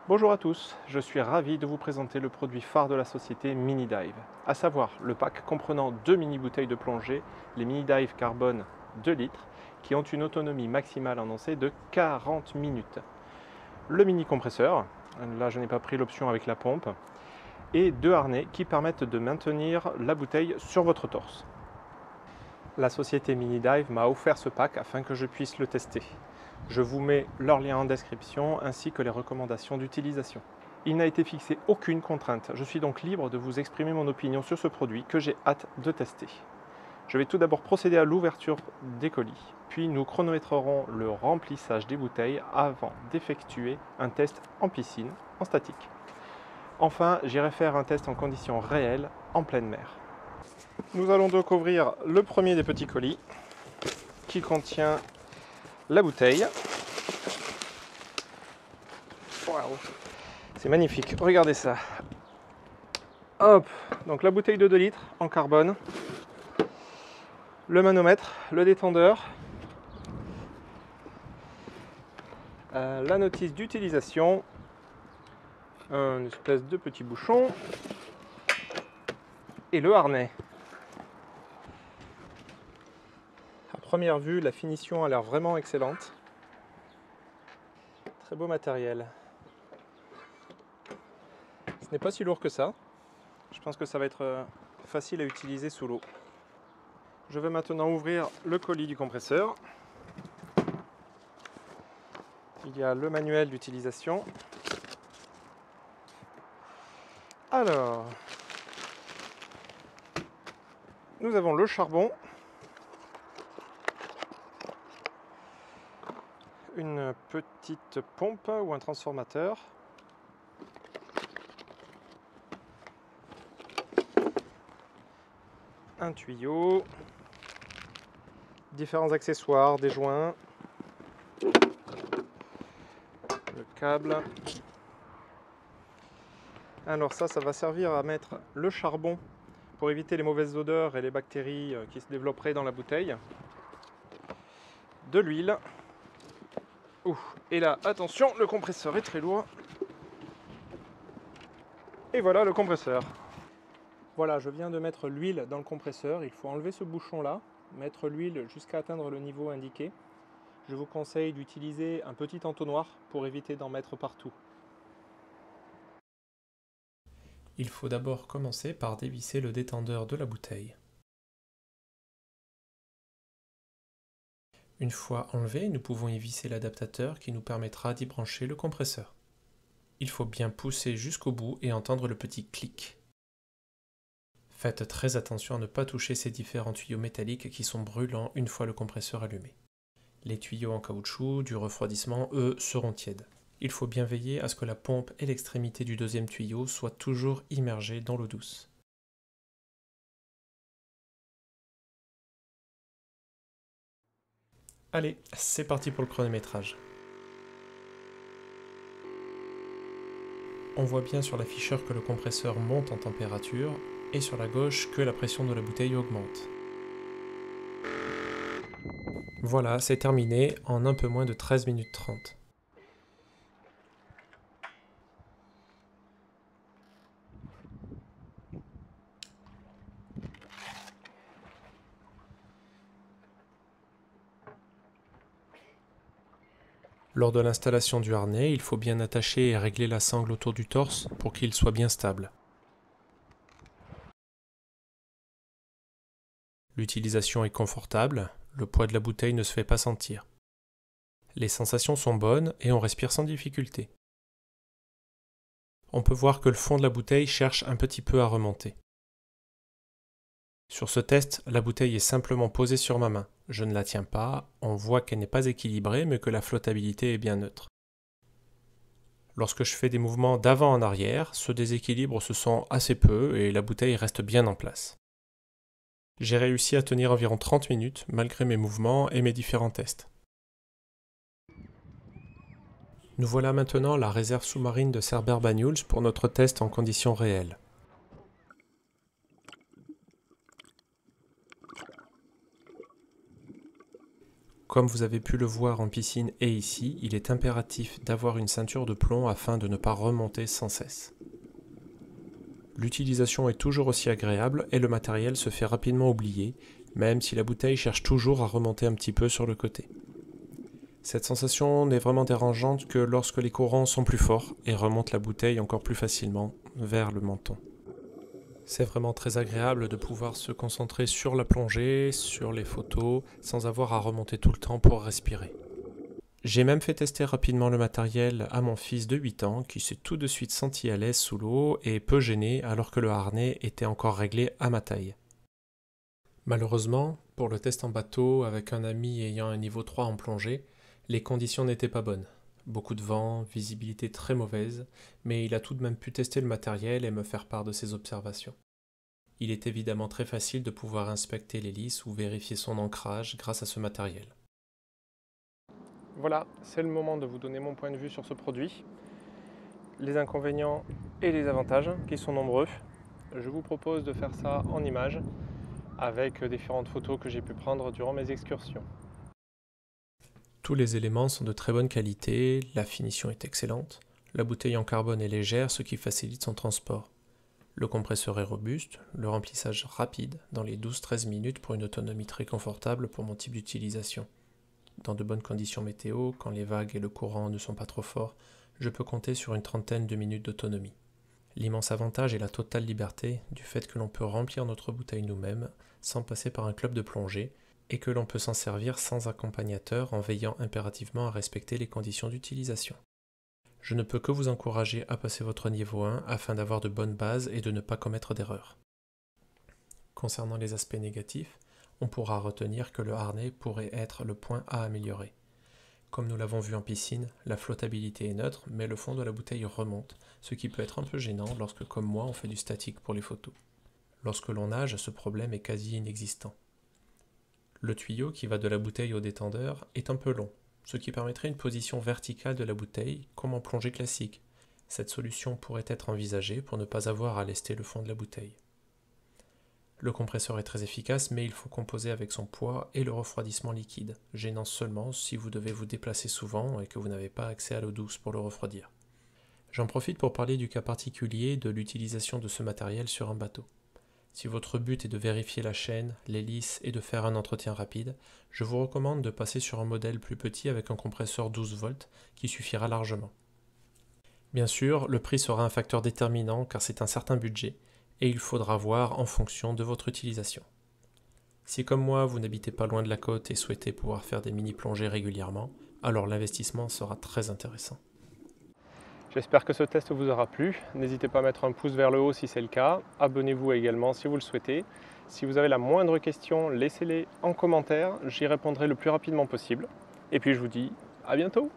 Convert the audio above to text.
Bonjour à tous, je suis ravi de vous présenter le produit phare de la société Minidive, à savoir le pack comprenant deux mini-bouteilles de plongée, les Minidive Carbone 2 litres, qui ont une autonomie maximale annoncée de 40 minutes. Le mini-compresseur, là je n'ai pas pris l'option avec la pompe, et deux harnais qui permettent de maintenir la bouteille sur votre torse. La société Minidive m'a offert ce pack afin que je puisse le tester. Je vous mets leur lien en description ainsi que les recommandations d'utilisation. Il n'a été fixé aucune contrainte, je suis donc libre de vous exprimer mon opinion sur ce produit que j'ai hâte de tester. Je vais tout d'abord procéder à l'ouverture des colis, puis nous chronométrerons le remplissage des bouteilles avant d'effectuer un test en piscine, en statique. Enfin, j'irai faire un test en conditions réelles, en pleine mer. Nous allons donc ouvrir le premier des petits colis qui contient la bouteille. Waouh, c'est magnifique, regardez ça. Hop, donc la bouteille de 2 litres en carbone, le manomètre, le détendeur, la notice d'utilisation, une espèce de petit bouchon et le harnais. À première vue, la finition a l'air vraiment excellente. Très beau matériel. Ce n'est pas si lourd que ça. Je pense que ça va être facile à utiliser sous l'eau. Je vais maintenant ouvrir le colis du compresseur. Il y a le manuel d'utilisation. Alors, nous avons le charbon, une petite pompe ou un transformateur, un tuyau, différents accessoires, des joints, le câble. Alors ça va servir à mettre le charbon pour éviter les mauvaises odeurs et les bactéries qui se développeraient dans la bouteille. De l'huile. Et là, attention, le compresseur est très lourd. Et voilà le compresseur. Voilà, je viens de mettre l'huile dans le compresseur. Il faut enlever ce bouchon-là, mettre l'huile jusqu'à atteindre le niveau indiqué. Je vous conseille d'utiliser un petit entonnoir pour éviter d'en mettre partout. Il faut d'abord commencer par dévisser le détendeur de la bouteille. Une fois enlevé, nous pouvons y visser l'adaptateur qui nous permettra d'y brancher le compresseur. Il faut bien pousser jusqu'au bout et entendre le petit clic. Faites très attention à ne pas toucher ces différents tuyaux métalliques qui sont brûlants une fois le compresseur allumé. Les tuyaux en caoutchouc du refroidissement, eux, seront tièdes. Il faut bien veiller à ce que la pompe et l'extrémité du deuxième tuyau soient toujours immergées dans l'eau douce. Allez, c'est parti pour le chronométrage. On voit bien sur l'afficheur que le compresseur monte en température et sur la gauche que la pression de la bouteille augmente. Voilà, c'est terminé en un peu moins de 13 minutes 30. Lors de l'installation du harnais, il faut bien attacher et régler la sangle autour du torse pour qu'il soit bien stable. L'utilisation est confortable, le poids de la bouteille ne se fait pas sentir. Les sensations sont bonnes et on respire sans difficulté. On peut voir que le fond de la bouteille cherche un petit peu à remonter. Sur ce test, la bouteille est simplement posée sur ma main. Je ne la tiens pas, on voit qu'elle n'est pas équilibrée mais que la flottabilité est bien neutre. Lorsque je fais des mouvements d'avant en arrière, ce déséquilibre se sent assez peu et la bouteille reste bien en place. J'ai réussi à tenir environ 30 minutes malgré mes mouvements et mes différents tests. Nous voilà maintenant à la réserve sous-marine de Cerber-Banyuls pour notre test en conditions réelles. Comme vous avez pu le voir en piscine et ici, il est impératif d'avoir une ceinture de plomb afin de ne pas remonter sans cesse. L'utilisation est toujours aussi agréable et le matériel se fait rapidement oublier, même si la bouteille cherche toujours à remonter un petit peu sur le côté. Cette sensation n'est vraiment dérangeante que lorsque les courants sont plus forts et remontent la bouteille encore plus facilement vers le menton. C'est vraiment très agréable de pouvoir se concentrer sur la plongée, sur les photos, sans avoir à remonter tout le temps pour respirer. J'ai même fait tester rapidement le matériel à mon fils de 8 ans qui s'est tout de suite senti à l'aise sous l'eau et peu gêné alors que le harnais était encore réglé à ma taille. Malheureusement, pour le test en bateau avec un ami ayant un niveau 3 en plongée, les conditions n'étaient pas bonnes. Beaucoup de vent, visibilité très mauvaise, mais il a tout de même pu tester le matériel et me faire part de ses observations. Il est évidemment très facile de pouvoir inspecter l'hélice ou vérifier son ancrage grâce à ce matériel. Voilà, c'est le moment de vous donner mon point de vue sur ce produit, les inconvénients et les avantages qui sont nombreux. Je vous propose de faire ça en images avec différentes photos que j'ai pu prendre durant mes excursions. Tous les éléments sont de très bonne qualité, la finition est excellente, la bouteille en carbone est légère ce qui facilite son transport. Le compresseur est robuste, le remplissage rapide dans les 12-13 minutes pour une autonomie très confortable pour mon type d'utilisation. Dans de bonnes conditions météo, quand les vagues et le courant ne sont pas trop forts, je peux compter sur une trentaine de minutes d'autonomie. L'immense avantage est la totale liberté du fait que l'on peut remplir notre bouteille nous-mêmes sans passer par un club de plongée et que l'on peut s'en servir sans accompagnateur en veillant impérativement à respecter les conditions d'utilisation. Je ne peux que vous encourager à passer votre niveau 1 afin d'avoir de bonnes bases et de ne pas commettre d'erreurs. Concernant les aspects négatifs, on pourra retenir que le harnais pourrait être le point à améliorer. Comme nous l'avons vu en piscine, la flottabilité est neutre, mais le fond de la bouteille remonte, ce qui peut être un peu gênant lorsque, comme moi, on fait du statique pour les photos. Lorsque l'on nage, ce problème est quasi inexistant. Le tuyau qui va de la bouteille au détendeur est un peu long, ce qui permettrait une position verticale de la bouteille, comme en plongée classique. Cette solution pourrait être envisagée pour ne pas avoir à lester le fond de la bouteille. Le compresseur est très efficace, mais il faut composer avec son poids et le refroidissement liquide, gênant seulement si vous devez vous déplacer souvent et que vous n'avez pas accès à l'eau douce pour le refroidir. J'en profite pour parler du cas particulier de l'utilisation de ce matériel sur un bateau. Si votre but est de vérifier la chaîne, l'hélice et de faire un entretien rapide, je vous recommande de passer sur un modèle plus petit avec un compresseur 12 volts qui suffira largement. Bien sûr, le prix sera un facteur déterminant car c'est un certain budget, et il faudra voir en fonction de votre utilisation. Si comme moi vous n'habitez pas loin de la côte et souhaitez pouvoir faire des mini-plongées régulièrement, alors l'investissement sera très intéressant. J'espère que ce test vous aura plu. N'hésitez pas à mettre un pouce vers le haut si c'est le cas. Abonnez-vous également si vous le souhaitez. Si vous avez la moindre question, laissez-les en commentaire. J'y répondrai le plus rapidement possible. Et puis je vous dis à bientôt.